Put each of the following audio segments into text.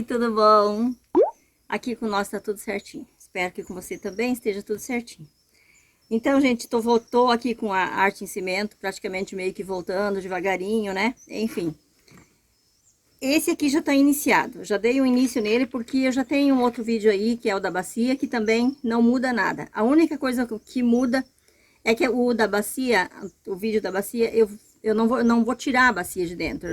Oi, tudo bom? Aqui com nós tá tudo certinho. Espero que com você também esteja tudo certinho. Então, gente, tô aqui com a arte em cimento, praticamente meio que voltando devagarinho, né? Enfim. Esse aqui já tá iniciado. Já dei um início nele porque eu já tenho um outro vídeo aí, que é o da bacia, que também não muda nada. A única coisa que muda é que o da bacia, o vídeo da bacia, eu não vou tirar a bacia de dentro.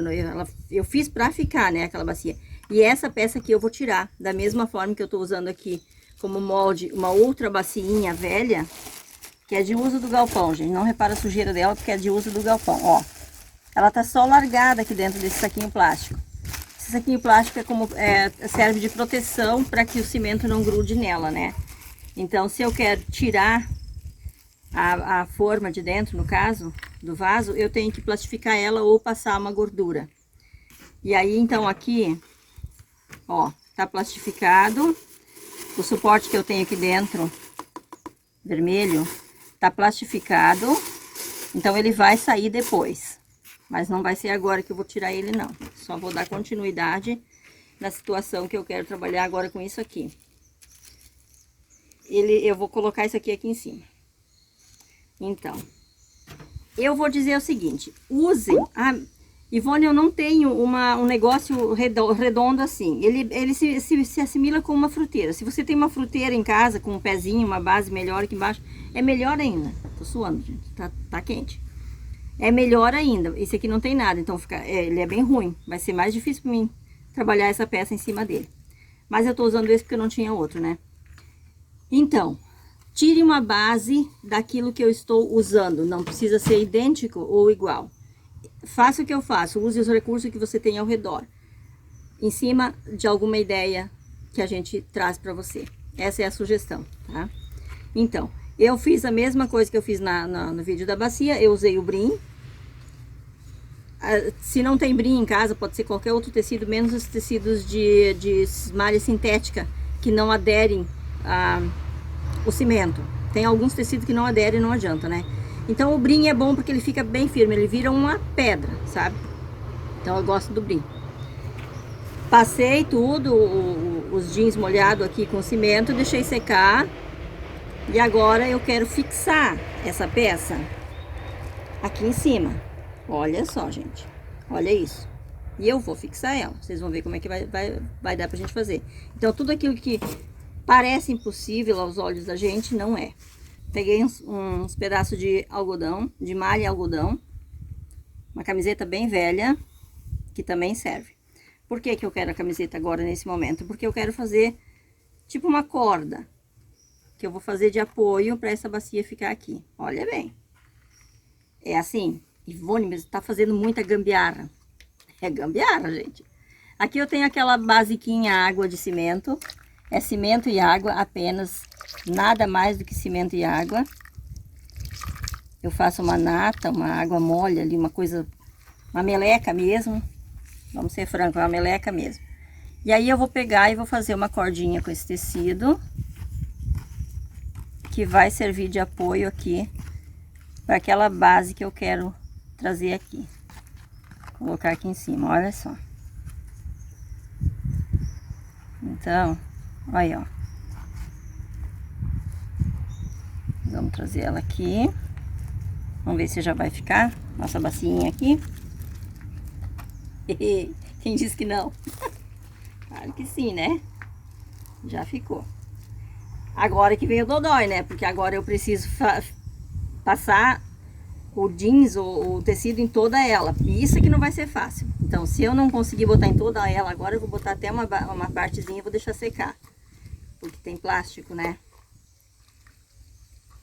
Eu fiz pra ficar, né, aquela bacia. E essa peça aqui eu vou tirar, da mesma forma que eu tô usando aqui como molde, uma outra bacinha velha, que é de uso do galpão, gente. Não repara a sujeira dela, porque é de uso do galpão, ó. Ela tá só largada aqui dentro desse saquinho plástico. Esse saquinho plástico serve de proteção para que o cimento não grude nela, né? Então, se eu quero tirar a forma de dentro, no caso, do vaso, eu tenho que plastificar ela ou passar uma gordura. E aí, então, aqui, ó, tá plastificado. O suporte que eu tenho aqui dentro, vermelho, tá plastificado. Então, ele vai sair depois. Mas não vai ser agora que eu vou tirar ele, não. Só vou dar continuidade na situação que eu quero trabalhar agora com isso aqui. Eu vou colocar isso aqui em cima. Então, eu vou dizer o seguinte, usem... Ivone, eu não tenho um negócio redondo assim. Ele se assimila com uma fruteira. Se você tem uma fruteira em casa, com um pezinho, uma base melhor aqui embaixo, é melhor ainda. Tô suando, gente. Tá quente. É melhor ainda. Esse aqui não tem nada, então ele é bem ruim. Vai ser mais difícil para mim trabalhar essa peça em cima dele. Mas eu tô usando esse porque eu não tinha outro, né? Então, tire uma base daquilo que eu estou usando. Não precisa ser idêntico ou igual. Faça o que eu faço, use os recursos que você tem ao redor, em cima de alguma ideia que a gente traz para você. Essa é a sugestão, tá? Então, eu fiz a mesma coisa que eu fiz no vídeo da bacia, eu usei o brim. Se não tem brim em casa, pode ser qualquer outro tecido, menos os tecidos de malha sintética, que não aderem ao cimento. Tem alguns tecidos que não aderem, não adianta, né? Então o brim é bom porque ele fica bem firme, ele vira uma pedra, sabe? Então eu gosto do brim. Passei tudo, os jeans molhados aqui com cimento, deixei secar. E agora eu quero fixar essa peça aqui em cima. Olha só, gente. Olha isso. E eu vou fixar ela. Vocês vão ver como é que vai dar pra gente fazer. Então tudo aquilo que parece impossível aos olhos da gente, não é. Peguei uns pedaços de algodão, de malha e algodão. Uma camiseta bem velha, que também serve. Por que eu quero a camiseta agora, nesse momento? Porque eu quero fazer tipo uma corda, que eu vou fazer de apoio para essa bacia ficar aqui. Olha bem. É assim, Ivone, mas tá fazendo muita gambiarra. É gambiarra, gente. Aqui eu tenho aquela basiquinha água de cimento. É cimento e água apenas, nada mais do que cimento e água. Eu faço uma nata, uma água mole ali, uma coisa, uma meleca mesmo. Vamos ser francos, uma meleca mesmo. E aí eu vou pegar e vou fazer uma cordinha com esse tecido, que vai servir de apoio aqui, para aquela base que eu quero trazer aqui. Vou colocar aqui em cima, olha só. Então... Aí, ó. Vamos trazer ela aqui. Vamos ver se já vai ficar. Nossa bacinha aqui. Quem disse que não? Claro que sim, né? Já ficou. Agora que vem o dodói, né? Porque agora eu preciso passar o jeans ou o tecido em toda ela. E isso aqui não vai ser fácil. Então, se eu não conseguir botar em toda ela agora, eu vou botar até uma partezinha e vou deixar secar. Porque tem plástico, né?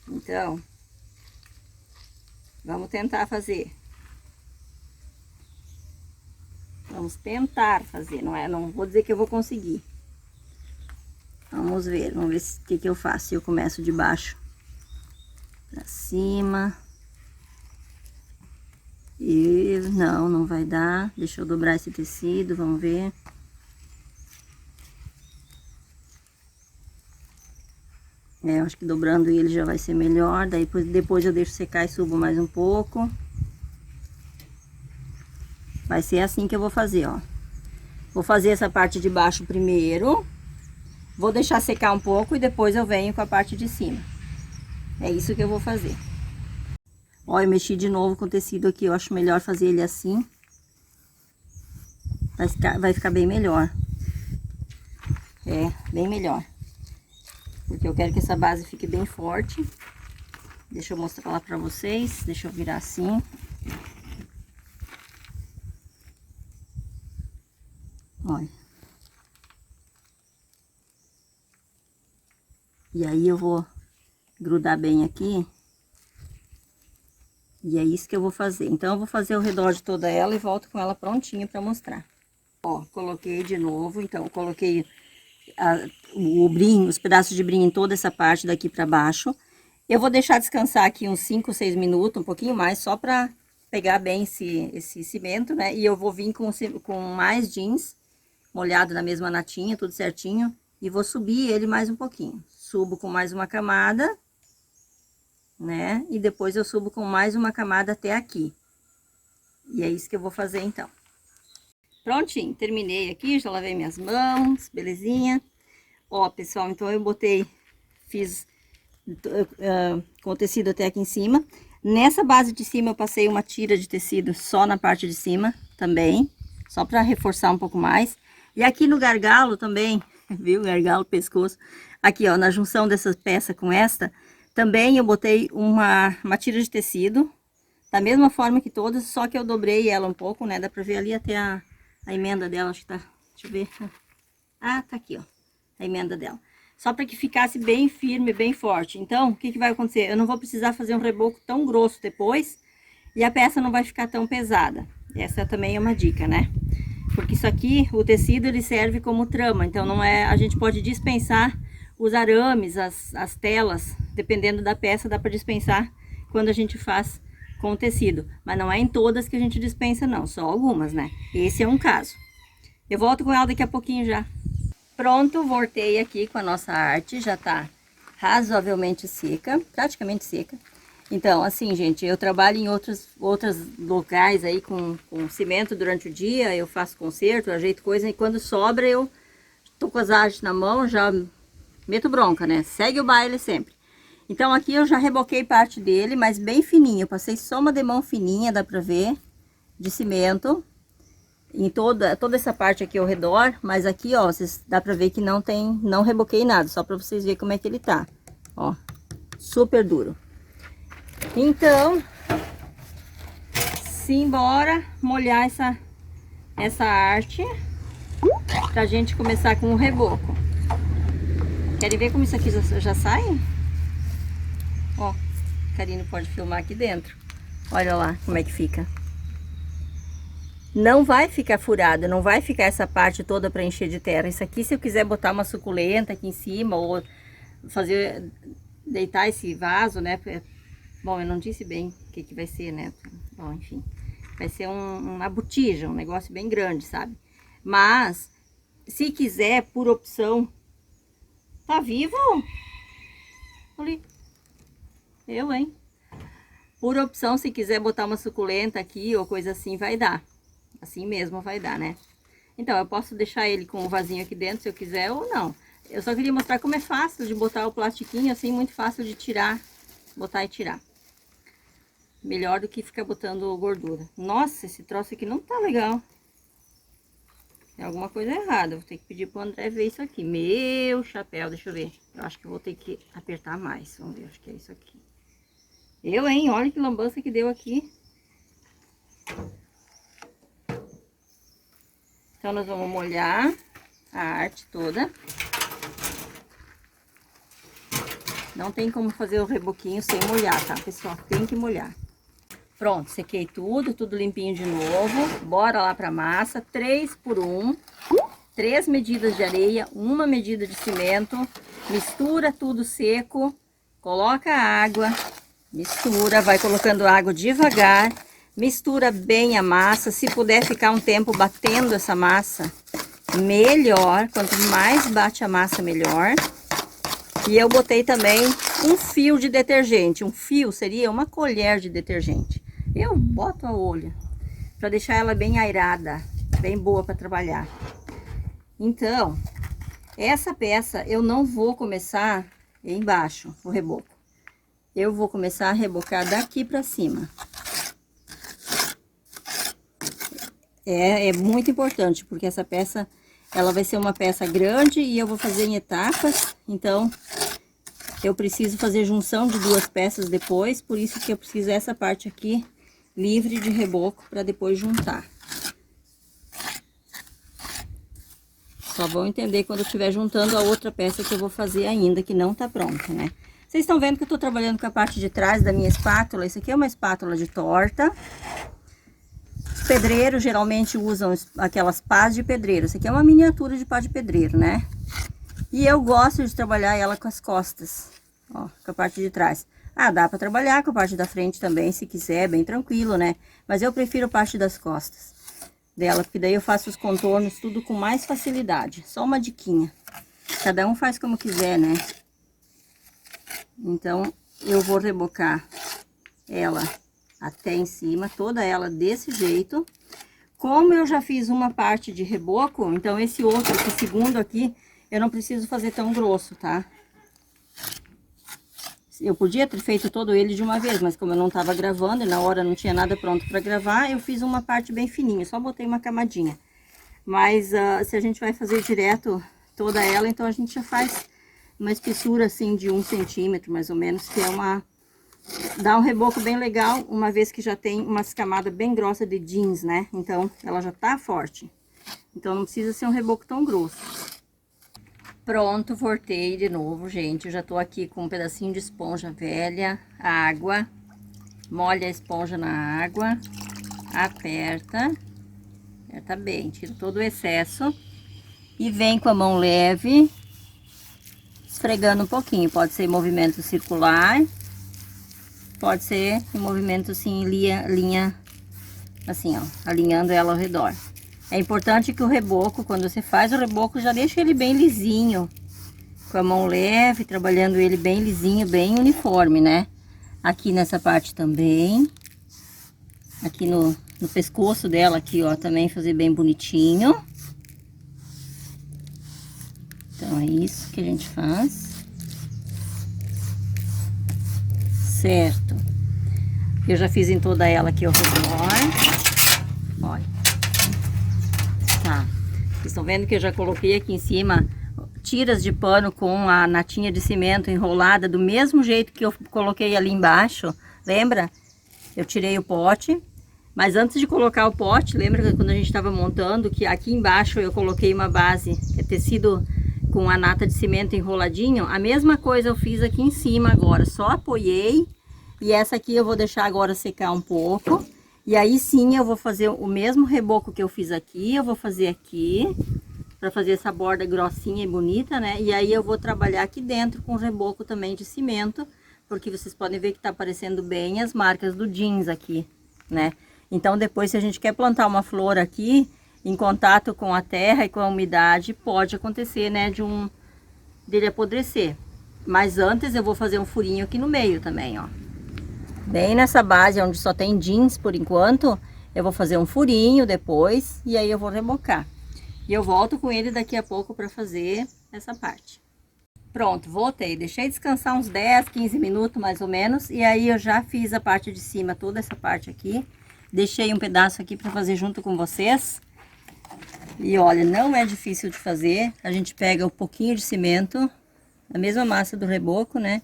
Então, vamos tentar fazer. Vamos tentar fazer, não é? Não vou dizer que eu vou conseguir. Vamos ver o que eu faço. Eu começo de baixo pra cima. E não vai dar. Deixa eu dobrar esse tecido, vamos ver. Eu acho que dobrando ele já vai ser melhor. Daí depois eu deixo secar e subo mais um pouco. Vai ser assim que eu vou fazer, ó. Vou fazer essa parte de baixo primeiro. Vou deixar secar um pouco e depois eu venho com a parte de cima. É isso que eu vou fazer. Ó, eu mexi de novo com o tecido aqui. Eu acho melhor fazer ele assim. Vai ficar bem melhor. É, bem melhor. Porque eu quero que essa base fique bem forte. Deixa eu mostrar lá pra vocês. Deixa eu virar assim. Olha. E aí eu vou grudar bem aqui. E é isso que eu vou fazer. Então eu vou fazer ao redor de toda ela e volto com ela prontinha pra mostrar. Ó, coloquei de novo. Então eu coloquei o brim, os pedaços de brim em toda essa parte daqui pra baixo. Eu vou deixar descansar aqui uns 5, 6 minutos, um pouquinho mais, só pra pegar bem esse cimento, né? E eu vou vir com mais jeans, molhado na mesma natinha, tudo certinho. E vou subir ele mais um pouquinho. Subo com mais uma camada, né? E depois eu subo com mais uma camada até aqui. E é isso que eu vou fazer então. Prontinho, terminei aqui, já lavei minhas mãos, belezinha. Ó, pessoal, então eu fiz com o tecido até aqui em cima. Nessa base de cima eu passei uma tira de tecido só na parte de cima também, só para reforçar um pouco mais. E aqui no gargalo também, viu? Gargalo, pescoço. Aqui, ó, na junção dessa peça com esta, também eu botei uma tira de tecido, da mesma forma que todas, só que eu dobrei ela um pouco, né? Dá pra ver ali até a emenda dela, acho que tá, deixa eu ver. Ah, tá aqui, ó, a emenda dela. Só para que ficasse bem firme, bem forte. Então, o que que vai acontecer? Eu não vou precisar fazer um reboco tão grosso depois, e a peça não vai ficar tão pesada. Essa também é uma dica, né? Porque isso aqui, o tecido, ele serve como trama, então não é, a gente pode dispensar os arames, as telas, dependendo da peça, dá para dispensar quando a gente faz com o tecido. Mas não é em todas que a gente dispensa, não, só algumas, né? Esse é um caso. Eu volto com ela daqui a pouquinho já. Pronto, voltei aqui com a nossa arte, já tá razoavelmente seca, praticamente seca. Então, assim, gente, eu trabalho em outros locais aí com cimento durante o dia, eu faço conserto, ajeito coisa, e quando sobra eu tô com as artes na mão, já meto bronca, né? Segue o baile sempre. Então, aqui eu já reboquei parte dele, mas bem fininho, eu passei só uma demão fininha, dá pra ver, de cimento, em toda essa parte aqui ao redor, mas aqui, ó, dá pra ver que não reboquei nada, só pra vocês verem como é que ele tá, ó, super duro. Então, simbora molhar essa arte pra gente começar com o reboco. Querem ver como isso aqui já sai? Ó, Karine pode filmar aqui dentro. Olha lá como é que fica. Não vai ficar furado, não vai ficar essa parte toda para encher de terra. Isso aqui, se eu quiser botar uma suculenta aqui em cima ou deitar esse vaso, né? Bom, eu não disse bem o que vai ser, né? Bom, enfim, vai ser uma botija, um negócio bem grande, sabe? Mas, se quiser, por opção, tá vivo? Ali. Eu, hein? Por opção, se quiser botar uma suculenta aqui ou coisa assim, vai dar. Assim mesmo vai dar, né? Então, eu posso deixar ele com o vasinho aqui dentro, se eu quiser, ou não. Eu só queria mostrar como é fácil de botar o plastiquinho, assim, muito fácil de tirar, botar e tirar. Melhor do que ficar botando gordura. Nossa, esse troço aqui não tá legal. Tem alguma coisa errada. Vou ter que pedir pro André ver isso aqui. Meu chapéu, deixa eu ver. Eu acho que eu vou ter que apertar mais. Vamos ver, acho que é isso aqui. Hein? Olha que lambança que deu aqui. Então, nós vamos molhar a arte toda. Não tem como fazer o reboquinho sem molhar, tá, pessoal? Tem que molhar. Pronto, sequei tudo limpinho de novo. Bora lá pra massa. 3 por 1. 3 medidas de areia, 1 medida de cimento. Mistura tudo seco. Coloca a água. Mistura, vai colocando água devagar. Mistura bem a massa. Se puder ficar um tempo batendo essa massa, melhor. Quanto mais bate a massa, melhor. E eu botei também um fio de detergente. Um fio seria uma colher de detergente. Eu boto a olho, para deixar ela bem airada, bem boa para trabalhar. Então, essa peça eu não vou começar embaixo, o reboco. Eu vou começar a rebocar daqui pra cima. É muito importante, porque essa peça, ela vai ser uma peça grande e eu vou fazer em etapas. Então, eu preciso fazer junção de duas peças depois, por isso que eu preciso essa parte aqui livre de reboco para depois juntar. Só vão entender quando eu estiver juntando a outra peça que eu vou fazer ainda, que não tá pronta, né? Vocês estão vendo que eu tô trabalhando com a parte de trás da minha espátula. Isso aqui é uma espátula de torta. Os pedreiros geralmente usam aquelas pás de pedreiro. Isso aqui é uma miniatura de pá de pedreiro, né? E eu gosto de trabalhar ela com as costas, ó, com a parte de trás. Ah, dá pra trabalhar com a parte da frente também, se quiser, bem tranquilo, né? Mas eu prefiro a parte das costas dela, porque daí eu faço os contornos tudo com mais facilidade. Só uma diquinha. Cada um faz como quiser, né? Então, eu vou rebocar ela até em cima, toda ela desse jeito. Como eu já fiz uma parte de reboco, então esse outro, esse segundo aqui, eu não preciso fazer tão grosso, tá? Eu podia ter feito todo ele de uma vez, mas como eu não tava gravando e na hora não tinha nada pronto para gravar, eu fiz uma parte bem fininha, só botei uma camadinha. Mas se a gente vai fazer direto toda ela, então a gente já faz uma espessura assim de 1 centímetro, mais ou menos, que é dá um reboco bem legal, uma vez que já tem umas camadas bem grossas de jeans, né? Então, ela já tá forte. Então, não precisa ser um reboco tão grosso. Pronto, voltei de novo, gente. Eu já tô aqui com um pedacinho de esponja velha, água. Molha a esponja na água, aperta bem, tira todo o excesso. E vem com a mão leve, esfregando um pouquinho. Pode ser em movimento circular, pode ser em movimento assim, linha assim, ó, alinhando ela ao redor. É importante que o reboco, quando você faz o reboco, já deixa ele bem lisinho, com a mão leve, trabalhando ele bem lisinho, bem uniforme, né? Aqui nessa parte também, aqui no pescoço dela aqui, ó, também fazer bem bonitinho. Então, é isso que a gente faz. Certo. Eu já fiz em toda ela aqui ao redor. Olha. Tá. Vocês estão vendo que eu já coloquei aqui em cima tiras de pano com a natinha de cimento enrolada do mesmo jeito que eu coloquei ali embaixo. Lembra? Eu tirei o pote. Mas antes de colocar o pote, lembra que quando a gente estava montando, que aqui embaixo eu coloquei uma base, tecido com a nata de cimento enroladinho? A mesma coisa eu fiz aqui em cima agora, só apoiei. E essa aqui eu vou deixar agora secar um pouco. E aí sim eu vou fazer o mesmo reboco que eu fiz aqui, eu vou fazer aqui, para fazer essa borda grossinha e bonita, né? E aí eu vou trabalhar aqui dentro com reboco também de cimento, porque vocês podem ver que tá aparecendo bem as marcas do jeans aqui, né? Então depois, se a gente quer plantar uma flor aqui, em contato com a terra e com a umidade, pode acontecer, né, dele apodrecer. Mas antes eu vou fazer um furinho aqui no meio também, ó. Bem nessa base onde só tem jeans por enquanto, eu vou fazer um furinho depois e aí eu vou rebocar. E eu volto com ele daqui a pouco para fazer essa parte. Pronto, voltei. Deixei descansar uns 10, 15 minutos mais ou menos. E aí eu já fiz a parte de cima, toda essa parte aqui. Deixei um pedaço aqui para fazer junto com vocês. E olha, não é difícil de fazer. A gente pega um pouquinho de cimento, a mesma massa do reboco, né?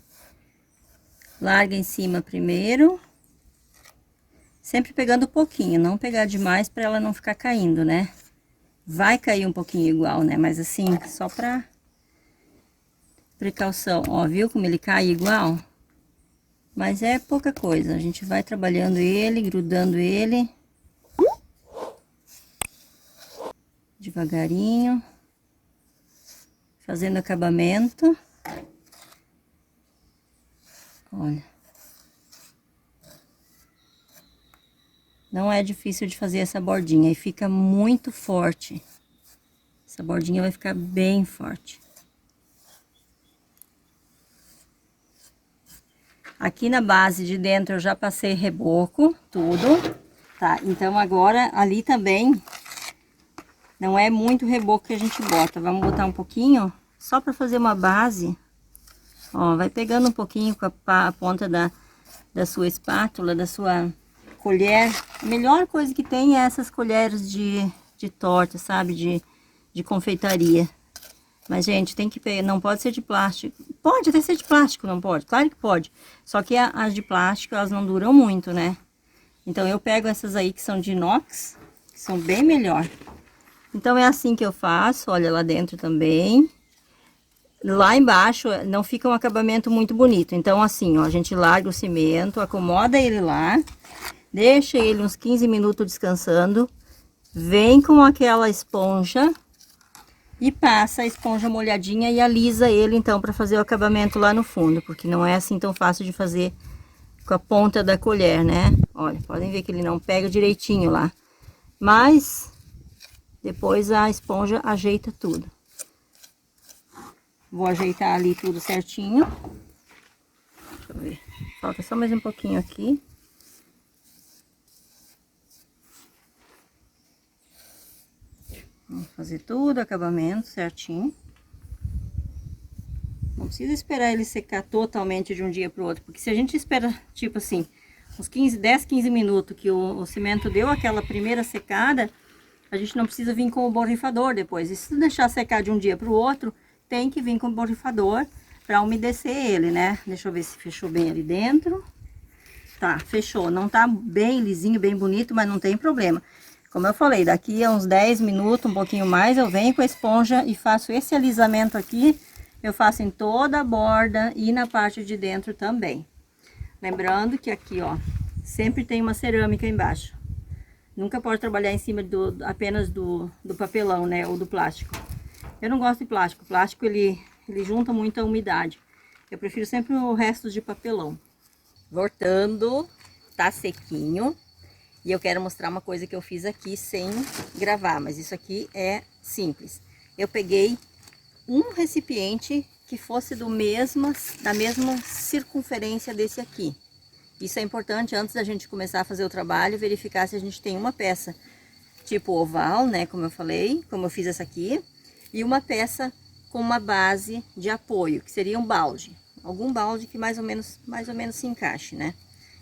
Larga em cima primeiro. Sempre pegando um pouquinho, não pegar demais para ela não ficar caindo, né? Vai cair um pouquinho igual, né? Mas assim, só pra precaução. Ó, viu como ele cai igual? Mas é pouca coisa. A gente vai trabalhando ele, grudando ele. Devagarinho. Fazendo acabamento. Olha. Não é difícil de fazer essa bordinha e fica muito forte. Essa bordinha vai ficar bem forte. Aqui na base de dentro eu já passei reboco, tudo. Tá, então agora ali também Não é muito reboco que a gente bota. Vamos botar um pouquinho, só para fazer uma base. Ó, vai pegando um pouquinho com a ponta da sua espátula, da sua colher. A melhor coisa que tem é essas colheres de torta, sabe? De confeitaria. Mas, gente, tem que pegar, não pode ser de plástico. Pode até ser de plástico, não pode? Claro que pode. Só que as de plástico, elas não duram muito, né? Então, eu pego essas aí que são de inox, que são bem melhor. Então, é assim que eu faço. Olha, lá dentro também. Lá embaixo não fica um acabamento muito bonito. Então, assim, ó, a gente larga o cimento, acomoda ele lá, deixa ele uns 15 minutos descansando, vem com aquela esponja e passa a esponja molhadinha e alisa ele, então, para fazer o acabamento lá no fundo, porque não é assim tão fácil de fazer com a ponta da colher, né? Olha, podem ver que ele não pega direitinho lá, mas depois a esponja ajeita tudo. Vou ajeitar ali tudo certinho. Deixa eu ver. Falta só mais um pouquinho aqui. Vamos fazer tudo, acabamento certinho. Não precisa esperar ele secar totalmente de um dia para o outro. Porque se a gente espera, tipo assim, uns 10, 15 minutos que o cimento deu aquela primeira secada, a gente não precisa vir com o borrifador depois. E se deixar secar de um dia para o outro, tem que vir com o borrifador para umedecer ele, né? Deixa eu ver se fechou bem ali dentro. Tá, fechou. Não tá bem lisinho, bem bonito, mas não tem problema. Como eu falei, daqui a uns 10 minutos, um pouquinho mais, eu venho com a esponja e faço esse alisamento aqui. Eu faço em toda a borda e na parte de dentro também. Lembrando que aqui, ó, sempre tem uma cerâmica embaixo. Nunca pode trabalhar em cima apenas do papelão, né? Ou do plástico. Eu não gosto de plástico. O plástico, ele junta muita umidade. Eu prefiro sempre o resto de papelão. Voltando, tá sequinho. E eu quero mostrar uma coisa que eu fiz aqui sem gravar. Mas isso aqui é simples. Eu peguei um recipiente que fosse da mesma circunferência desse aqui. Isso é importante antes da gente começar a fazer o trabalho, verificar se a gente tem uma peça tipo oval, né? Como eu falei, como eu fiz essa aqui. E uma peça com uma base de apoio, que seria um balde. Algum balde que mais ou menos se encaixe, né?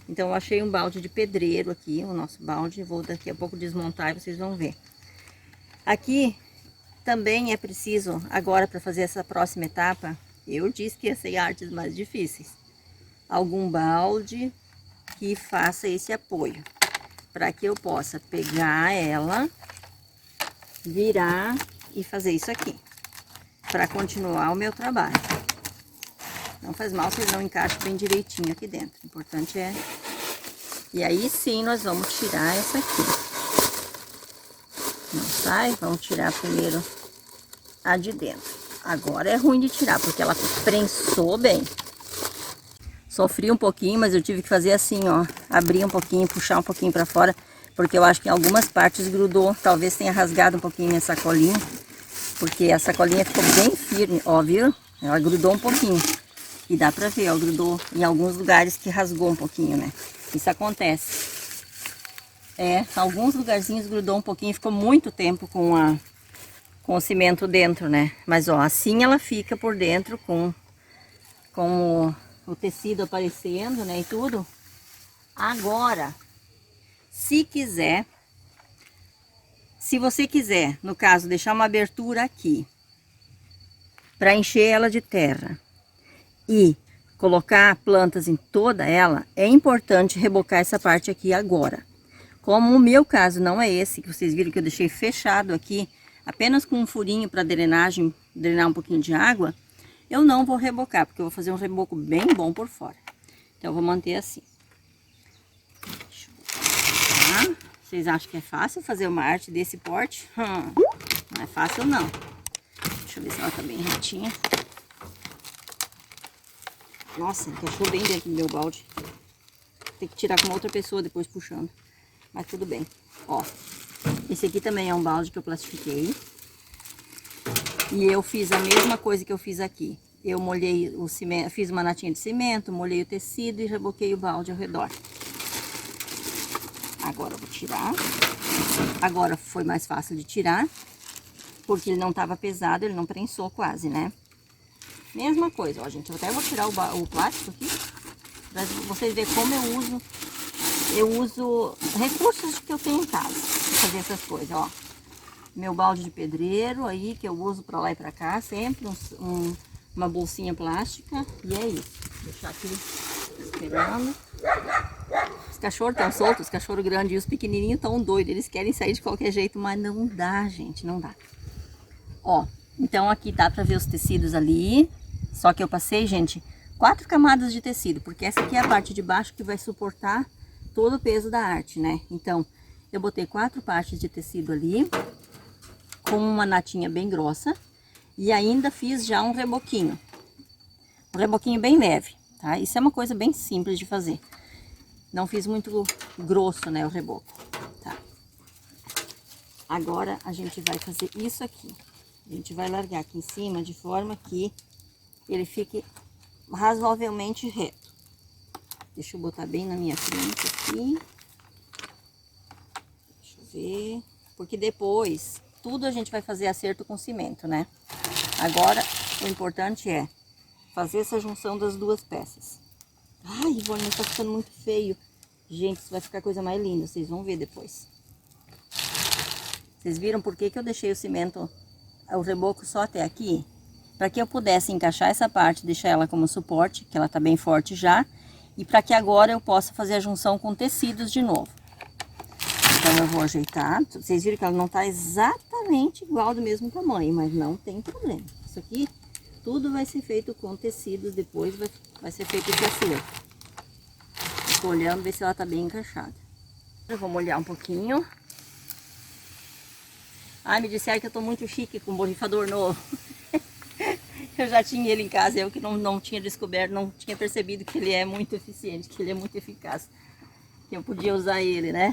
Então, eu achei um balde de pedreiro aqui, o nosso balde. Vou daqui a pouco desmontar e vocês vão ver. Aqui também é preciso, agora para fazer essa próxima etapa, eu disse que ia ser artes mais difíceis. Algum balde que faça esse apoio. Para que eu possa pegar ela, virar e fazer isso aqui, para continuar o meu trabalho. Não faz mal se ele não encaixa bem direitinho aqui dentro. O importante é... E aí sim nós vamos tirar essa aqui. Não sai? Vamos tirar primeiro a de dentro. Agora é ruim de tirar, porque ela prensou bem. Sofri um pouquinho, mas eu tive que fazer assim, ó. Abrir um pouquinho, puxar um pouquinho para fora, porque eu acho que em algumas partes grudou. Talvez tenha rasgado um pouquinho minha sacolinha. Porque a sacolinha ficou bem firme, ó, viu? Ela grudou um pouquinho. E dá pra ver, ó, grudou em alguns lugares que rasgou um pouquinho, né? Isso acontece. Alguns lugarzinhos grudou um pouquinho, ficou muito tempo com o cimento dentro, né? Mas, ó, assim ela fica por dentro com o tecido aparecendo, né? E tudo. Agora, se você quiser, no caso, deixar uma abertura aqui, para encher ela de terra e colocar plantas em toda ela, é importante rebocar essa parte aqui agora. Como o meu caso não é esse, que vocês viram que eu deixei fechado aqui, apenas com um furinho para drenagem, drenar um pouquinho de água, eu não vou rebocar, porque eu vou fazer um reboco bem bom por fora. Então, eu vou manter assim. Deixa eu botar. Vocês acham que é fácil fazer uma arte desse porte? Não é fácil, não. Deixa eu ver se ela tá bem retinha. Nossa, encaixou bem dentro do meu balde. Tem que tirar com uma outra pessoa depois puxando. Mas tudo bem. Ó, esse aqui também é um balde que eu plastifiquei. E eu fiz a mesma coisa que eu fiz aqui. Eu molhei o cimento, fiz uma latinha de cimento, molhei o tecido e reboquei o balde ao redor. Agora eu vou tirar. Agora foi mais fácil de tirar. porque ele não tava pesado, ele não prensou quase, né? Mesma coisa, ó, gente. Eu até vou tirar o plástico aqui, pra vocês verem como eu uso. Eu uso recursos que eu tenho em casa pra fazer essas coisas, ó. Meu balde de pedreiro aí, que eu uso pra lá e pra cá, sempre uma bolsinha plástica. E é isso. Vou deixar aqui esperando. Os cachorros estão soltos, os cachorros grandes e os pequenininhos estão doidos. Eles querem sair de qualquer jeito, mas não dá, gente, não dá. Ó, então aqui dá pra ver os tecidos ali. Só que eu passei, gente, 4 camadas de tecido, porque essa aqui é a parte de baixo que vai suportar todo o peso da arte, né? Então, eu botei 4 partes de tecido ali, com uma natinha bem grossa, e ainda fiz já um reboquinho bem leve, tá? Isso é uma coisa bem simples de fazer. Não fiz muito grosso, né, o reboco, tá? Agora, a gente vai fazer isso aqui. A gente vai largar aqui em cima, de forma que ele fique razoavelmente reto. Deixa eu botar bem na minha frente aqui. Deixa eu ver. Porque depois, tudo a gente vai fazer acerto com cimento, né? Agora, o importante é fazer essa junção das duas peças. Ai, Ivone, mas tá ficando muito feio. Gente, isso vai ficar a coisa mais linda, vocês vão ver depois. Vocês viram por que eu deixei o cimento, o reboco só até aqui? Para que eu pudesse encaixar essa parte, deixar ela como suporte, que ela tá bem forte já. E para que agora eu possa fazer a junção com tecidos de novo. Então eu vou ajeitar. Vocês viram que ela não tá exatamente igual do mesmo tamanho, mas não tem problema. Isso aqui, tudo vai ser feito com tecidos, depois vai ser feito esse acerto. Tô olhando, ver se ela tá bem encaixada. Eu vou molhar um pouquinho. Ai, me disseram que eu tô muito chique com um borrifador novo. Eu já tinha ele em casa, eu que não tinha descoberto, não tinha percebido que ele é muito eficiente, que ele é muito eficaz. Que eu podia usar ele, né?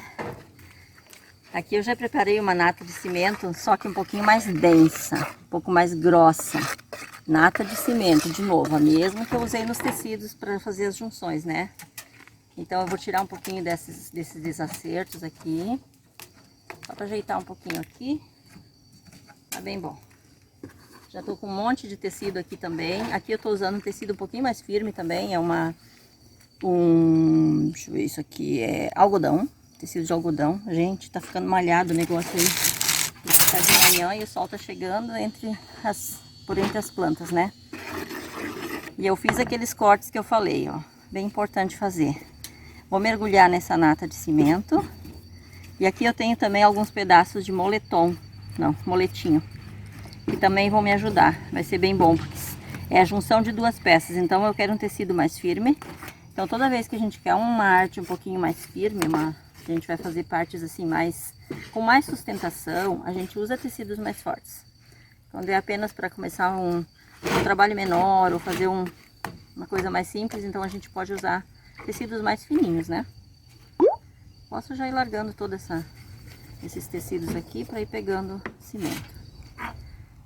Aqui eu já preparei uma nata de cimento, só que um pouquinho mais densa, um pouco mais grossa. Nata de cimento, de novo, a mesma que eu usei nos tecidos para fazer as junções, né? Então eu vou tirar um pouquinho desses desacertos aqui, só para ajeitar um pouquinho aqui. Tá bem bom. Já tô com um monte de tecido aqui também. Aqui eu tô usando um tecido um pouquinho mais firme também. É deixa eu ver, isso aqui é algodão. Tecido de algodão. Gente, tá ficando malhado o negócio aí. Tá de manhã e o sol tá chegando por entre as plantas, né? E eu fiz aqueles cortes que eu falei, ó. Bem importante fazer. Vou mergulhar nessa nata de cimento. E aqui eu tenho também alguns pedaços de moletom. Não, moletinho. Que também vão me ajudar, vai ser bem bom, porque é a junção de duas peças, então eu quero um tecido mais firme. Então toda vez que a gente quer uma arte um pouquinho mais firme, a gente vai fazer partes assim com mais sustentação, a gente usa tecidos mais fortes. Quando é apenas para começar um trabalho menor ou fazer uma coisa mais simples, então a gente pode usar tecidos mais fininhos, né? Posso já ir largando todos esses tecidos aqui para ir pegando cimento.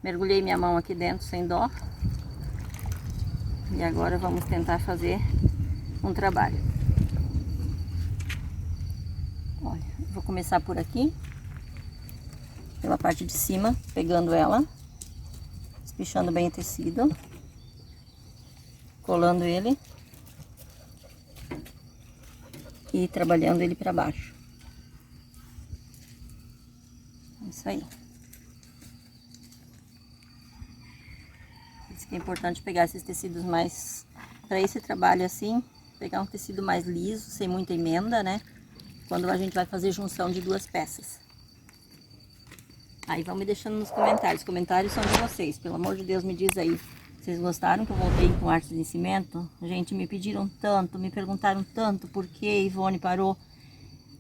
Mergulhei minha mão aqui dentro sem dó. E agora vamos tentar fazer um trabalho. Olha, vou começar por aqui. Pela parte de cima, pegando ela. Espichando bem o tecido. Colando ele. E trabalhando ele para baixo. Isso aí. É importante pegar esses tecidos mais, para esse trabalho assim, pegar um tecido mais liso, sem muita emenda, né? Quando a gente vai fazer junção de duas peças. Aí vão me deixando nos comentários, os comentários são de vocês, pelo amor de Deus, me diz aí. Vocês gostaram que eu voltei com arte de cimento? Gente, me pediram tanto, me perguntaram tanto por que Ivone parou.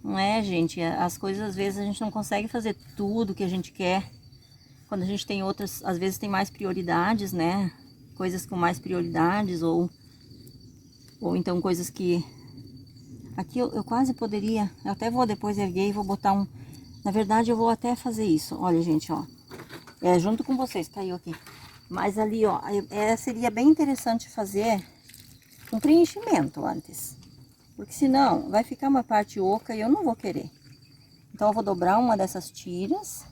Não é, gente, as coisas às vezes a gente não consegue fazer tudo que a gente quer. Quando a gente tem outras, às vezes tem mais prioridades, né? Coisas com mais prioridades ou então coisas que... Aqui eu quase poderia, eu até vou depois erguer e vou botar Na verdade eu vou até fazer isso, olha gente, ó. Junto com vocês, caiu aqui. Mas ali, ó, seria bem interessante fazer um preenchimento antes. Porque senão vai ficar uma parte oca e eu não vou querer. Então eu vou dobrar uma dessas tiras.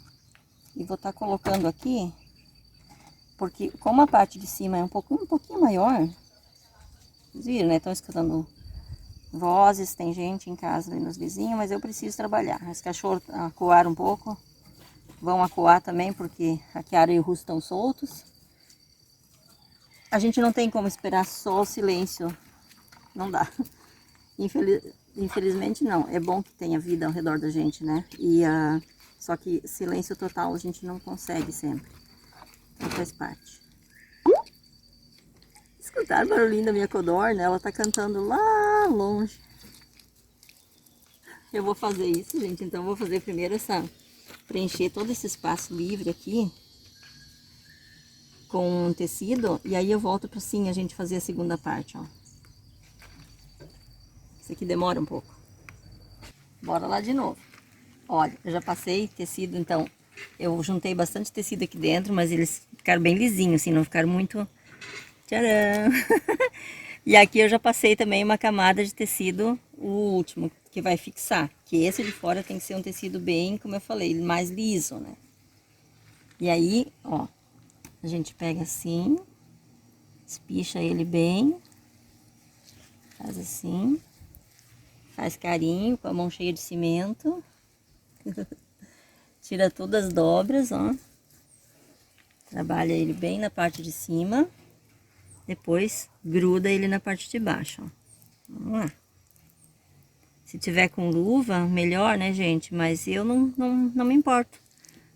E vou estar colocando aqui, porque como a parte de cima é um pouquinho maior, vocês viram, né? Estão escutando vozes, tem gente em casa ali nos vizinhos, mas eu preciso trabalhar. Os cachorros acuaram um pouco, vão acuar também, porque a Kiara e o Russo estão soltos. A gente não tem como esperar só o silêncio, não dá. Infelizmente não, é bom que tenha vida ao redor da gente, né? Só que silêncio total a gente não consegue sempre, então faz parte. Escutaram o barulhinho da minha codorna? Ela tá cantando lá longe. Eu vou fazer isso, gente, então eu vou fazer primeiro preencher todo esse espaço livre aqui com tecido, e aí eu volto para sim a gente fazer a segunda parte, ó. Isso aqui demora um pouco. Bora lá de novo. Olha, eu já passei tecido, então eu juntei bastante tecido aqui dentro, mas eles ficaram bem lisinhos, assim, não ficaram muito... Tcharam! E aqui eu já passei também uma camada de tecido, o último, que vai fixar. Que esse de fora tem que ser um tecido bem, como eu falei, mais liso, né? E aí, ó, a gente pega assim, espicha ele bem, faz assim, faz carinho com a mão cheia de cimento, tira todas as dobras, ó, trabalha ele bem na parte de cima, depois gruda ele na parte de baixo, ó. Vamos lá. Se tiver com luva, melhor, né, gente? Mas eu não me importo,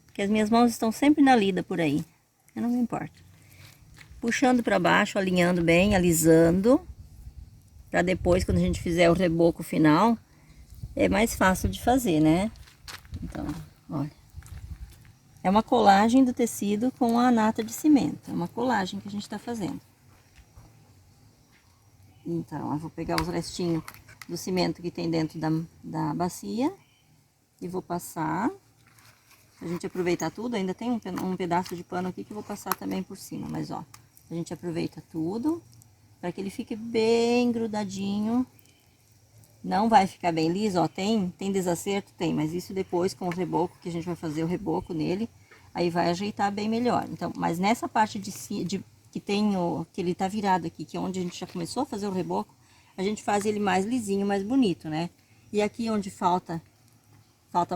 porque as minhas mãos estão sempre na lida por aí. Eu não me importo. Puxando para baixo, alinhando bem, alisando, para depois, quando a gente fizer o reboco final, é mais fácil de fazer, né? Então, olha. É uma colagem do tecido com a nata de cimento. É uma colagem que a gente está fazendo. Então, eu vou pegar os restinhos do cimento que tem dentro da bacia e vou passar. A gente aproveitar tudo, ainda tem um pedaço de pano aqui que eu vou passar também por cima, mas ó, a gente aproveita tudo para que ele fique bem grudadinho. Não vai ficar bem liso, ó, tem desacerto? Tem, mas isso depois com o reboco, que a gente vai fazer o reboco nele, aí vai ajeitar bem melhor. Então, mas nessa parte que tem que ele tá virado aqui, que é onde a gente já começou a fazer o reboco, a gente faz ele mais lisinho, mais bonito, né? E aqui onde falta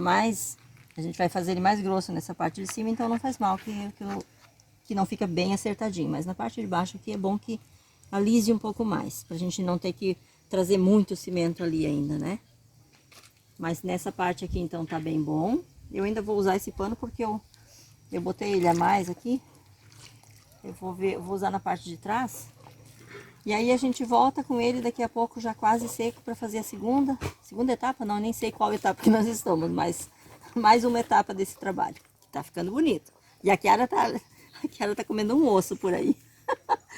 mais, a gente vai fazer ele mais grosso nessa parte de cima, então não faz mal que não fica bem acertadinho. Mas na parte de baixo aqui é bom que alise um pouco mais, pra gente não ter que trazer muito cimento ali ainda, né? Mas nessa parte aqui então tá bem bom. Eu ainda vou usar esse pano porque eu botei ele a mais aqui. Eu vou usar na parte de trás. E aí a gente volta com ele daqui a pouco já quase seco para fazer a segunda etapa. Não, nem sei qual etapa que nós estamos, mas mais uma etapa desse trabalho. Tá ficando bonito. E a Kiara tá comendo um osso por aí.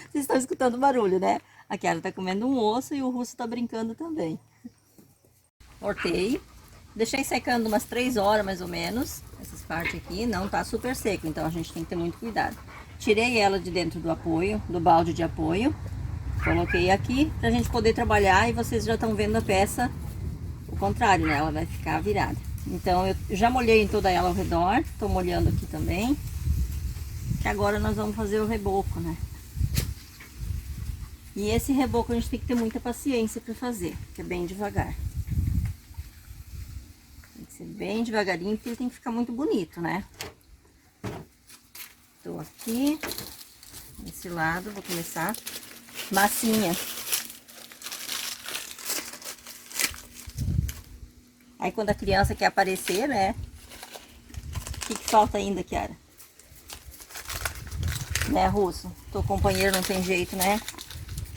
Vocês estão escutando o barulho, né? A Kiara tá comendo um osso e o Russo tá brincando também. Cortei. Deixei secando umas 3 horas mais ou menos. Essas partes aqui não tá super seco, então a gente tem que ter muito cuidado. Tirei ela de dentro do apoio, do balde de apoio. Coloquei aqui pra gente poder trabalhar e vocês já estão vendo a peça, o contrário, né? Ela vai ficar virada. Então eu já molhei em toda ela ao redor, tô molhando aqui também. Que agora nós vamos fazer o reboco, né? E esse reboco a gente tem que ter muita paciência para fazer, que é bem devagar. Tem que ser bem devagarinho, porque ele tem que ficar muito bonito, né? Tô aqui, nesse lado, vou começar massinha. Aí quando a criança quer aparecer, né? O que falta ainda, Kiara? Né, Russo? Teu companheiro não tem jeito, né?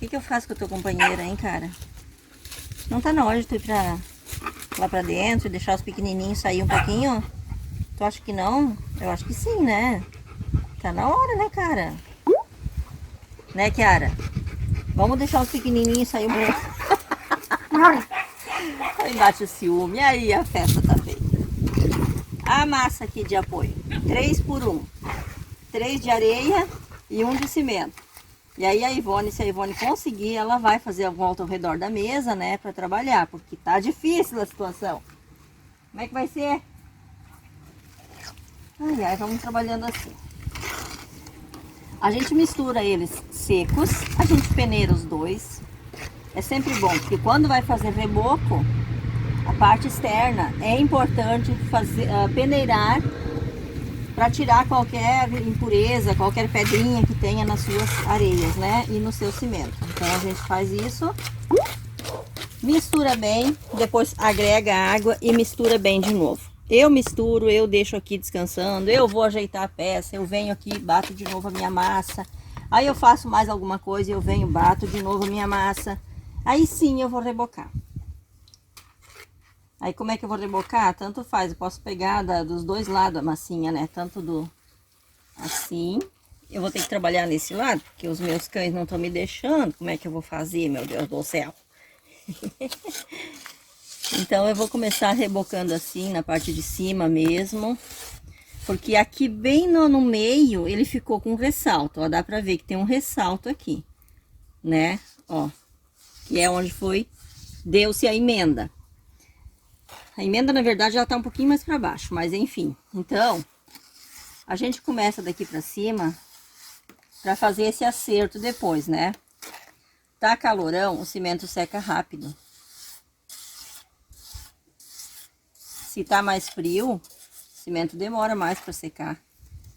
O que eu faço com a tua companheira, hein, cara? Não tá na hora de tu ir lá pra dentro e deixar os pequenininhos sair um pouquinho? Tu acha que não? Eu acho que sim, né? Tá na hora, né, cara? Né, Kiara? Vamos deixar os pequenininhos sair um pouquinho. Aí bate o ciúme. E aí a festa tá feita. A massa aqui de apoio. 3 por 1. 3 de areia e 1 de cimento. E aí a Ivone, se a Ivone conseguir, ela vai fazer a volta ao redor da mesa, né, pra trabalhar, porque tá difícil a situação. Como é que vai ser? Ai, E aí vamos trabalhando assim. A gente mistura eles secos, a gente peneira os dois. É sempre bom, porque quando vai fazer reboco, a parte externa é importante peneirar para tirar qualquer impureza, qualquer pedrinha que tenha nas suas areias, né? E no seu cimento. Então a gente faz isso, mistura bem, depois agrega água e mistura bem de novo. Eu misturo, eu deixo aqui descansando, eu vou ajeitar a peça, eu venho aqui, bato de novo a minha massa. Aí eu faço mais alguma coisa e eu venho, bato de novo a minha massa. Aí sim eu vou rebocar. Aí como é que eu vou rebocar? Tanto faz, eu posso pegar dos dois lados a massinha, né? Tanto do assim. Eu vou ter que trabalhar nesse lado, porque os meus cães não estão me deixando. Como é que eu vou fazer, meu Deus do céu? Então eu vou começar rebocando assim, na parte de cima mesmo. Porque aqui bem no meio, ele ficou com ressalto, ó. Dá pra ver que tem um ressalto aqui, né? Ó, que é onde deu-se a emenda. A emenda, na verdade, ela tá um pouquinho mais para baixo, mas enfim. Então, a gente começa daqui para cima para fazer esse acerto depois, né? Tá calorão, o cimento seca rápido. Se tá mais frio, o cimento demora mais para secar.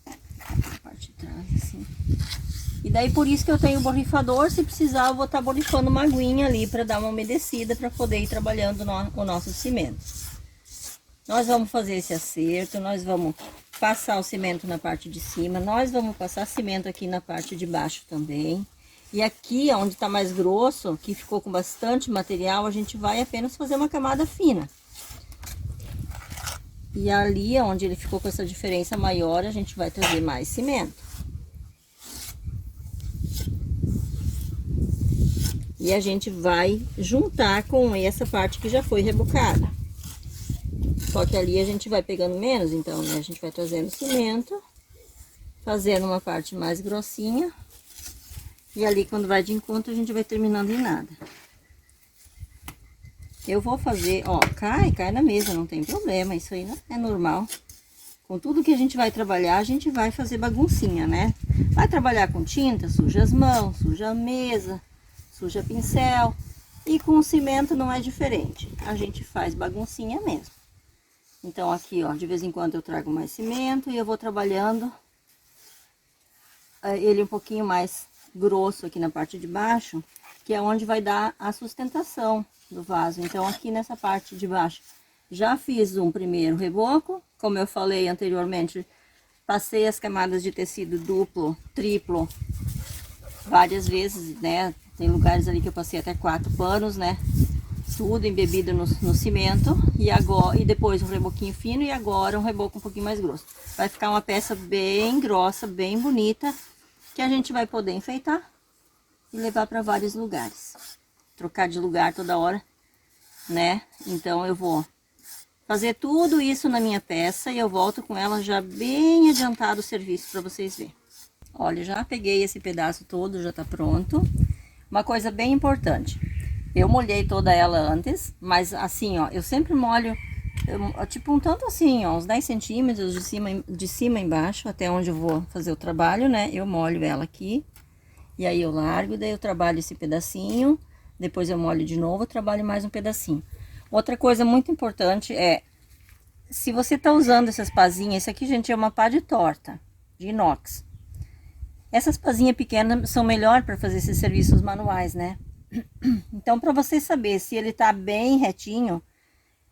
A parte de trás, assim. E daí, por isso que eu tenho o borrifador. Se precisar, eu vou estar borrifando uma aguinha ali para dar uma umedecida, para poder ir trabalhando o nosso cimento. Nós vamos fazer esse acerto, nós vamos passar o cimento na parte de cima, nós vamos passar cimento aqui na parte de baixo também. E aqui, onde tá mais grosso, que ficou com bastante material, a gente vai apenas fazer uma camada fina. E ali, onde ele ficou com essa diferença maior, a gente vai trazer mais cimento. E a gente vai juntar com essa parte que já foi rebocada. Só que ali a gente vai pegando menos, então, né? A gente vai trazendo cimento, fazendo uma parte mais grossinha. E ali, quando vai de encontro, a gente vai terminando em nada. Eu vou fazer, ó, cai na mesa, não tem problema, isso aí não é normal. Com tudo que a gente vai trabalhar, a gente vai fazer baguncinha, né? Vai trabalhar com tinta, suja as mãos, suja a mesa, suja pincel. E com o cimento não é diferente, a gente faz baguncinha mesmo. Então aqui, ó, de vez em quando eu trago mais cimento e eu vou trabalhando ele um pouquinho mais grosso aqui na parte de baixo, que é onde vai dar a sustentação do vaso. Então aqui nessa parte de baixo já fiz um primeiro reboco, como eu falei anteriormente, passei as camadas de tecido duplo, triplo, várias vezes, né? Tem lugares ali que eu passei até 4 panos, né? Tudo embebido no cimento, e depois um reboquinho fino, e agora um reboco um pouquinho mais grosso. Vai ficar uma peça bem grossa, bem bonita, que a gente vai poder enfeitar e levar para vários lugares. Trocar de lugar toda hora, né? Então eu vou fazer tudo isso na minha peça e eu volto com ela já bem adiantado o serviço para vocês verem. Olha, já peguei esse pedaço todo, já tá pronto. Uma coisa bem importante. Eu molhei toda ela antes, mas assim, ó, eu sempre molho, tipo um tanto assim, ó, uns 10 centímetros de cima embaixo, até onde eu vou fazer o trabalho, né? Eu molho ela aqui, e aí eu largo, daí eu trabalho esse pedacinho, depois eu molho de novo, eu trabalho mais um pedacinho. Outra coisa muito importante é, se você tá usando essas pazinhas, isso aqui, gente, é uma pá de torta, de inox. Essas pazinhas pequenas são melhor para fazer esses serviços manuais, né? Então, para você saber se ele tá bem retinho,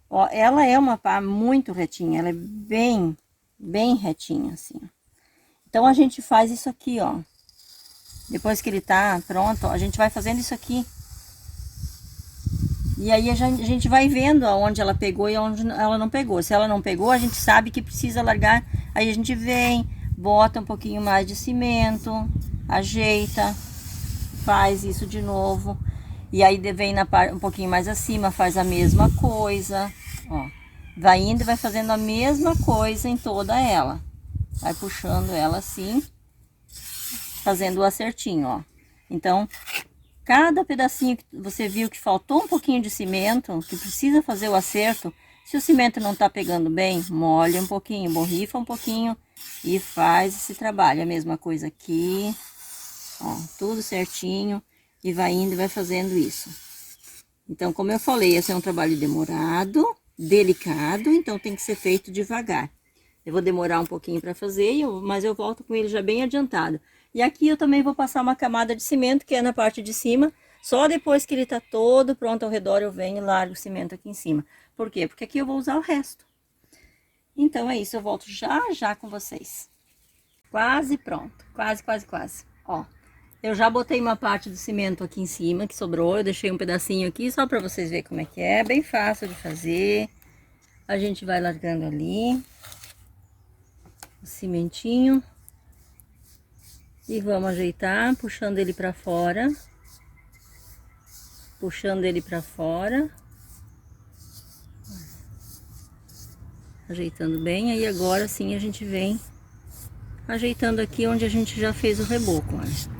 ó, ela é uma pá muito retinha, ela é bem retinha, assim. Então, a gente faz isso aqui, ó. Depois que ele tá pronto, ó, a gente vai fazendo isso aqui. E aí, a gente vai vendo aonde ela pegou e aonde ela não pegou. Se ela não pegou, a gente sabe que precisa largar. Aí, a gente vem, bota um pouquinho mais de cimento, ajeita, faz isso de novo. E aí vem um pouquinho mais acima, faz a mesma coisa, ó. Vai indo e vai fazendo a mesma coisa em toda ela. Vai puxando ela assim, fazendo o acertinho, ó. Então, cada pedacinho que você viu que faltou um pouquinho de cimento, que precisa fazer o acerto, se o cimento não tá pegando bem, molha um pouquinho, borrifa um pouquinho e faz esse trabalho. A mesma coisa aqui, ó, tudo certinho, e vai indo e vai fazendo isso. Então, como eu falei, esse é um trabalho demorado, delicado, então tem que ser feito devagar. Eu vou demorar um pouquinho para fazer, mas eu volto com ele já bem adiantado. E aqui eu também vou passar uma camada de cimento, que é na parte de cima. Só depois que ele tá todo pronto ao redor, eu venho e largo o cimento aqui em cima. Por quê? Porque aqui eu vou usar o resto. Então é isso, eu volto já com vocês. Quase pronto, quase. Ó, eu já botei uma parte do cimento aqui em cima, que sobrou. Eu deixei um pedacinho aqui, só para vocês verem como é que é. Bem fácil de fazer. A gente vai largando ali o cimentinho e vamos ajeitar, puxando ele para fora, ajeitando bem. Aí agora sim a gente vem ajeitando aqui onde a gente já fez o reboco, olha.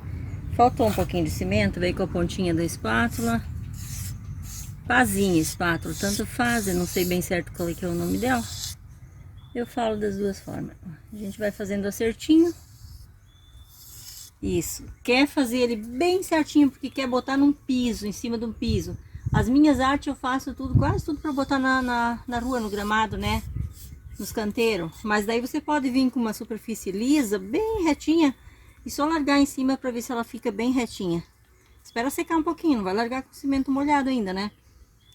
Faltou um pouquinho de cimento, veio com a pontinha da espátula, pazinha espátula, tanto faz, eu não sei bem certo qual é que é o nome dela. Eu falo das duas formas. A gente vai fazendo acertinho. Isso. Quer fazer ele bem certinho, porque quer botar num piso, em cima de um piso. As minhas artes eu faço tudo, quase tudo para botar na rua, no gramado, né? Nos canteiros. Mas daí você pode vir com uma superfície lisa, bem retinha, e só largar em cima para ver se ela fica bem retinha. Espera secar um pouquinho, não vai largar com o cimento molhado ainda, né?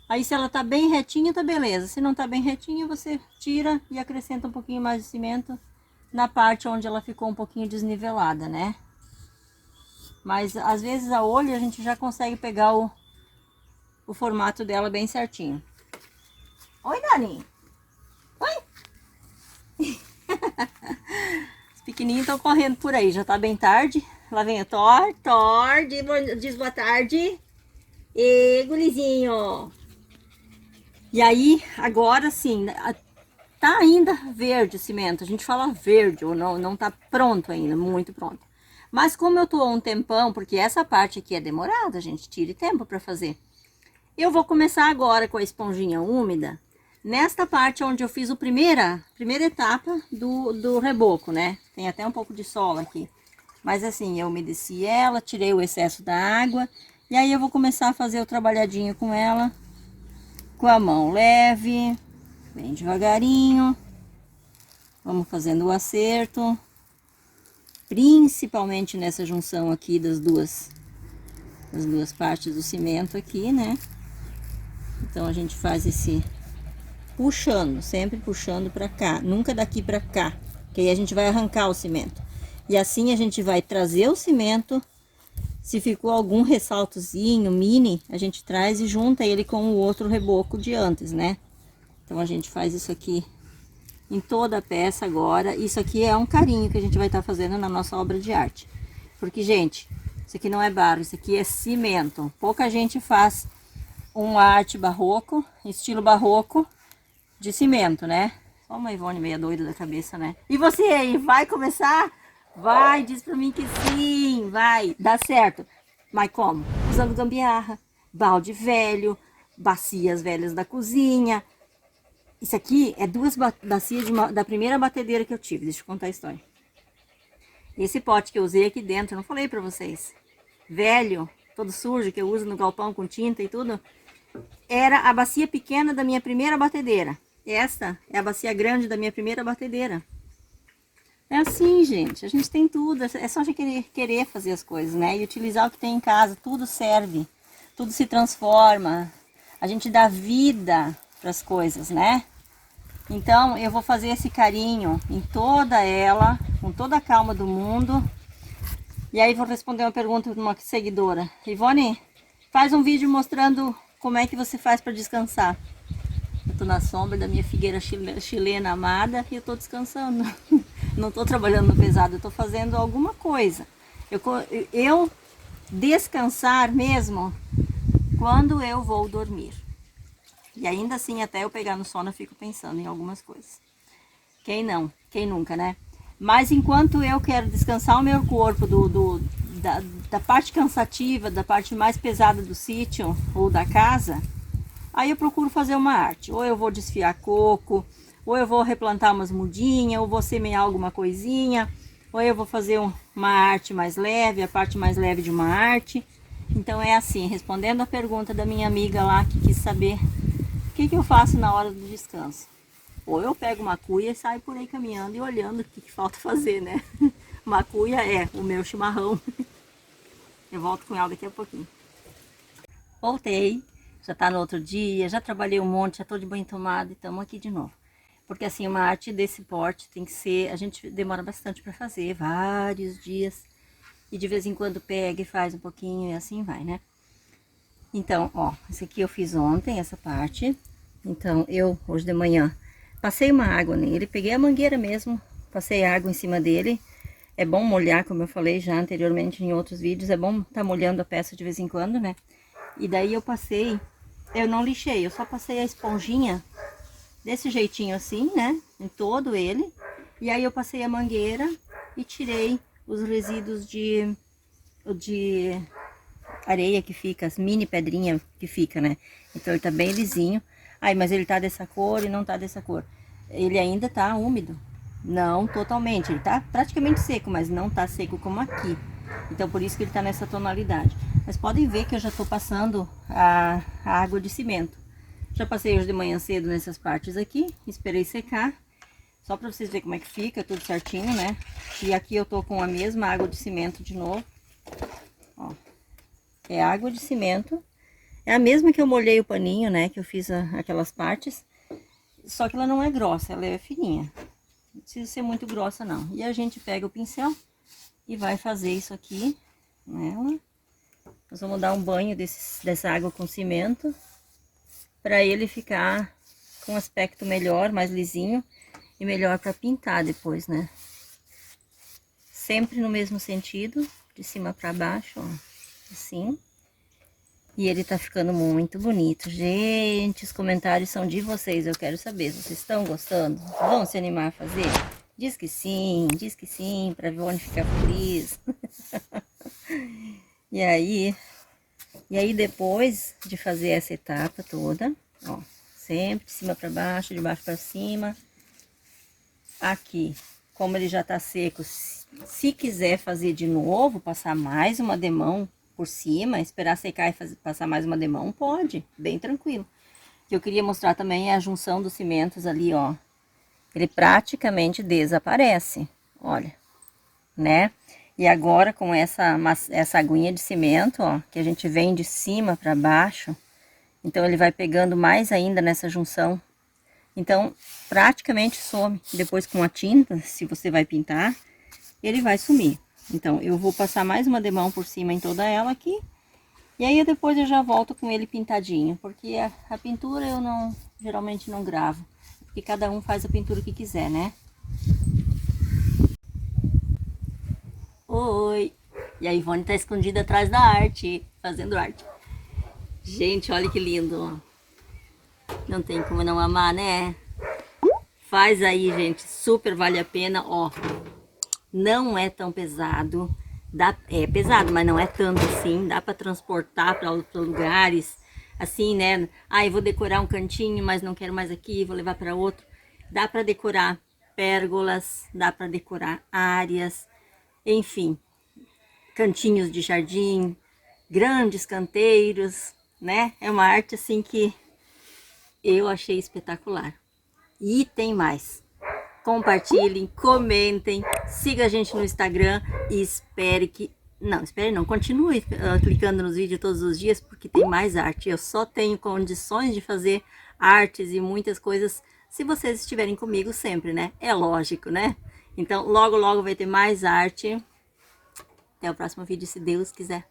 Aí se ela tá bem retinha, tá beleza. Se não tá bem retinha, você tira e acrescenta um pouquinho mais de cimento na parte onde ela ficou um pouquinho desnivelada, né? Mas às vezes a olho a gente já consegue pegar o formato dela bem certinho. Oi, Dani! Oi! Os pequenininhos estão correndo por aí, já tá bem tarde. Lá vem o Thor, diz boa tarde. E gurizinho! E aí, agora sim, tá ainda verde o cimento. A gente fala verde, ou não tá pronto ainda, muito pronto. Mas como eu tô há um tempão, porque essa parte aqui é demorada, a gente tire tempo para fazer. Eu vou começar agora com a esponjinha úmida, nesta parte onde eu fiz a primeira etapa do reboco, né? Tem até um pouco de sola aqui. Mas assim, eu umedeci ela, tirei o excesso da água, e aí eu vou começar a fazer o trabalhadinho com ela. Com a mão leve, bem devagarinho. Vamos fazendo o acerto. Principalmente nessa junção aqui das duas partes do cimento aqui, né? Então a gente faz esse puxando, sempre puxando pra cá, nunca daqui pra cá, que aí a gente vai arrancar o cimento. E assim a gente vai trazer o cimento. Se ficou algum ressaltozinho mini, a gente traz e junta ele com o outro reboco de antes, né? Então a gente faz isso aqui em toda a peça agora. Isso aqui é um carinho que a gente vai estar fazendo na nossa obra de arte. Porque, gente, isso aqui não é barro, isso aqui é cimento. Pouca gente faz uma arte barroco, estilo barroco, de cimento, né? Só uma Ivone meia doida da cabeça, né? E você aí, vai começar? Vai, diz pra mim que sim, vai, dá certo. Mas como? Usando gambiarra, balde velho, bacias velhas da cozinha. Isso aqui é duas bacias da primeira batedeira que eu tive, deixa eu contar a história. Esse pote que eu usei aqui dentro, eu não falei pra vocês, velho, todo sujo, que eu uso no galpão com tinta e tudo, era a bacia pequena da minha primeira batedeira. Esta é a bacia grande da minha primeira batedeira. É assim, gente, a gente tem tudo, é só a gente querer fazer as coisas, né? E utilizar o que tem em casa, tudo serve, tudo se transforma, a gente dá vida para as coisas, né? Então, eu vou fazer esse carinho em toda ela, com toda a calma do mundo. E aí vou responder uma pergunta de uma seguidora. Ivone, faz um vídeo mostrando como é que você faz para descansar. Eu tô na sombra da minha figueira chilena amada e eu tô descansando. Não tô trabalhando no pesado, eu tô fazendo alguma coisa. Eu descansar mesmo quando eu vou dormir. E ainda assim, até eu pegar no sono, eu fico pensando em algumas coisas. Quem não? Quem nunca, né? Mas enquanto eu quero descansar o meu corpo da parte cansativa, da parte mais pesada do sítio ou da casa, aí eu procuro fazer uma arte. Ou eu vou desfiar coco, Ou eu vou replantar umas mudinhas, ou vou semear alguma coisinha, ou eu vou fazer uma arte mais leve, a parte mais leve de uma arte. Então é assim, respondendo a pergunta da minha amiga lá que quis saber o que eu faço na hora do descanso. Ou eu pego uma cuia e saio por aí caminhando e olhando o que falta fazer, né? Uma cuia é o meu chimarrão. Eu volto com ela daqui a pouquinho. Voltei, já tá no outro dia, já trabalhei um monte, já tô de banho tomado e estamos aqui de novo. Porque assim, uma arte desse porte tem que ser, a gente demora bastante para fazer, vários dias. E de vez em quando pega e faz um pouquinho e assim vai, né? Então, ó, esse aqui eu fiz ontem, essa parte. Então, eu, hoje de manhã, passei uma água nele, peguei a mangueira mesmo, passei água em cima dele. É bom molhar, como eu falei já anteriormente em outros vídeos, é bom tá molhando a peça de vez em quando, né? E daí eu passei, eu não lixei, eu só passei a esponjinha desse jeitinho assim, né? Em todo ele. E aí eu passei a mangueira e tirei os resíduos de areia que fica, as mini pedrinhas que fica, né? Então ele tá bem lisinho. Ai, mas ele tá dessa cor e não tá dessa cor. Ele ainda tá úmido. Não totalmente, ele tá praticamente seco, mas não tá seco como aqui. Então por isso que ele tá nessa tonalidade. Mas podem ver que eu já tô passando a água de cimento. Já passei hoje de manhã cedo nessas partes aqui, esperei secar. Só para vocês verem como é que fica, tudo certinho, né? E aqui eu tô com a mesma água de cimento de novo. Ó, é água de cimento. É a mesma que eu molhei o paninho, né? Que eu fiz aquelas partes. Só que ela não é grossa, ela é fininha. Não precisa ser muito grossa, não. E a gente pega o pincel e vai fazer isso aqui nela. Nós vamos dar um banho dessa água com cimento, para ele ficar com um aspecto melhor, mais lisinho e melhor para pintar depois, né? Sempre no mesmo sentido, de cima para baixo, ó, assim. E ele tá ficando muito bonito. Gente, os comentários são de vocês, eu quero saber, vocês estão gostando? Vão se animar a fazer? Diz que sim, pra Ivone ficar feliz. E aí depois de fazer essa etapa toda, ó, sempre de cima para baixo, de baixo para cima. Aqui, como ele já tá seco, se quiser fazer de novo, passar mais uma demão por cima, esperar secar e passar mais uma demão, pode, bem tranquilo. O que eu queria mostrar também é a junção dos cimentos ali, ó. Ele praticamente desaparece, olha, né? E agora com essa aguinha de cimento, ó, que a gente vem de cima para baixo, então ele vai pegando mais ainda nessa junção. Então, praticamente some. Depois com a tinta, se você vai pintar, ele vai sumir. Então, eu vou passar mais uma demão por cima em toda ela aqui. E aí, depois eu já volto com ele pintadinho. Porque a pintura eu geralmente não gravo. Porque cada um faz a pintura que quiser, né? Oi! E a Ivone tá escondida atrás da arte, fazendo arte. Gente, olha que lindo, ó. Não tem como não amar, né? Faz aí, gente, super vale a pena, ó. Não é tão pesado, é pesado, mas não é tanto assim. Dá para transportar para outros lugares, assim, né? Ah, eu vou decorar um cantinho, mas não quero mais aqui, vou levar para outro. Dá para decorar pérgolas, dá para decorar áreas, enfim, cantinhos de jardim, grandes canteiros, né? É uma arte assim que eu achei espetacular. E tem mais. Compartilhem, comentem, siga a gente no Instagram e espere não, continue clicando nos vídeos todos os dias, porque tem mais arte. Eu só tenho condições de fazer artes e muitas coisas se vocês estiverem comigo sempre, né? É lógico, né? Então, logo, logo vai ter mais arte. Até o próximo vídeo, se Deus quiser.